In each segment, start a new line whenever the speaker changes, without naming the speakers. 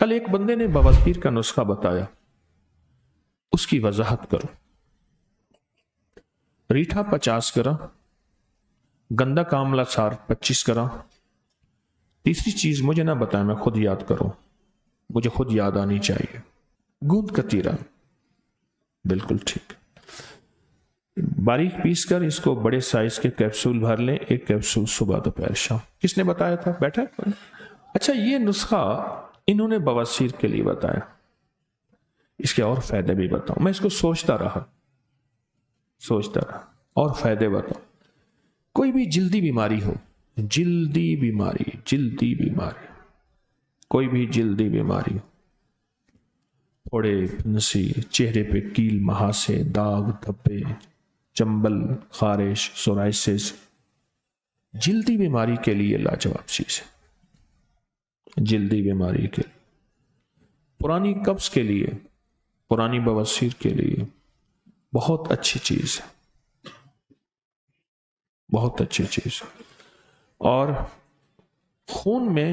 کل ایک بندے نے بواسیر کا نسخہ بتایا، اس کی وضاحت کرو۔ ریٹھا 50 گرام، گندک آملہ سار 25 گرام۔ تیسری چیز مجھے نہ بتائیں، میں خود یاد کروں، مجھے خود یاد آنی چاہیے۔ گوند کتیرا، بالکل ٹھیک، باریک پیس کر اس کو بڑے سائز کے کیپسول بھر لیں، ایک کیپسول صبح دوپہر شام۔ کس نے بتایا تھا؟ بیٹھا ہے؟ اچھا، یہ نسخہ انہوں نے بواسیر کے لیے بتایا، اس کے اور فائدے بھی بتاؤں۔ میں اس کو سوچتا رہا اور فائدے بتاؤں۔ کوئی بھی جلدی بیماری ہو، جلدی بیماری، کوئی بھی جلدی بیماری ہو، پھوڑے، پھنسی، چہرے پہ کیل، مہاسے، داغ، دھبے، چمبل، خارش، سورائسس، جلدی بیماری کے لیے لاجواب چیز ہے۔ جلدی بیماری کے لیے، پرانی قبض کے لیے، پرانی بواسیر کے لیے بہت اچھی چیز ہے، بہت اچھی چیز ہے۔ اور خون میں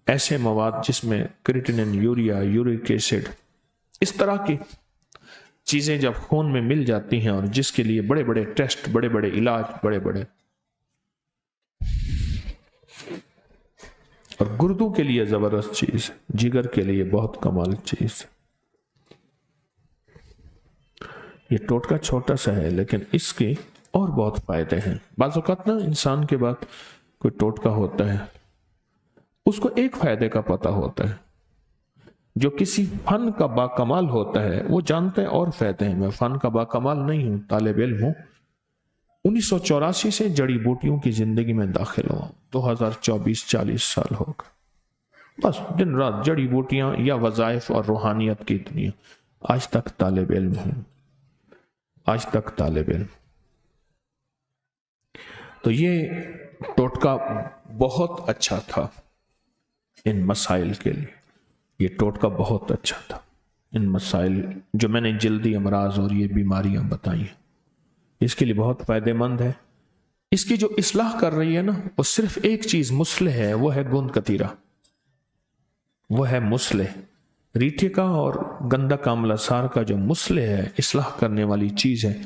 ایسے مواد جس میں کریٹنن، یوریا، یورک ایسڈ، اس طرح کی چیزیں جب خون میں مل جاتی ہیں، اور جس کے لیے بڑے بڑے ٹیسٹ، بڑے بڑے علاج، بڑے بڑے، اور گردوں کے لیے زبردست چیز، جگر کے لیے بہت کمال چیز۔ یہ ٹوٹکا چھوٹا سا ہے، لیکن اس کے اور بہت فائدے ہیں۔ بعض اوقات نا انسان کے بعد کوئی ٹوٹکا ہوتا ہے، اس کو ایک فائدے کا پتہ ہوتا ہے، جو کسی فن کا باکمال ہوتا ہے وہ جانتے ہیں اور فائدے ہیں۔ میں فن کا باکمال نہیں ہوں، طالب علم ہوں، 1984 سے جڑی بوٹیوں کی زندگی میں داخل ہوا، 2024 40 سال ہو گئے، بس دن رات جڑی بوٹیاں یا وظائف اور روحانیت کی دنیا، آج تک طالب علم ہوں، آج تک طالب علم۔ تو یہ ٹوٹکا بہت اچھا تھا ان مسائل کے لیے، یہ ٹوٹکا بہت اچھا تھا ان مسائل جو میں نے جلدی امراض اور یہ بیماریاں بتائی ہیں، اس کے لیے بہت فائدہ مند ہے۔ اس کی جو اصلاح کر رہی ہے نا، وہ صرف ایک چیز مصلح ہے، وہ ہے گوند کتیرا، وہ ہے مصلح۔ ریٹھے کا اور گندک آملہ سار کا جو مصلح ہے، اصلاح کرنے والی چیز ہے،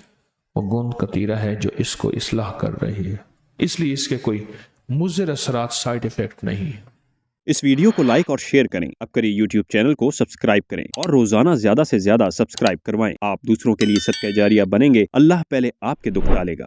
وہ گوند کتیرا ہے جو اس کو اصلاح کر رہی ہے، اس لیے اس کے کوئی مضر اثرات، سائیڈ ایفیکٹ نہیں ہے۔
اس ویڈیو کو لائک اور شیئر کریں، اب کریں یوٹیوب چینل کو سبسکرائب کریں، اور روزانہ زیادہ سے زیادہ سبسکرائب کروائیں۔ آپ دوسروں کے لیے صدقہ جاریہ بنیں گے، اللہ پہلے آپ کے دکھ ڈالے گا۔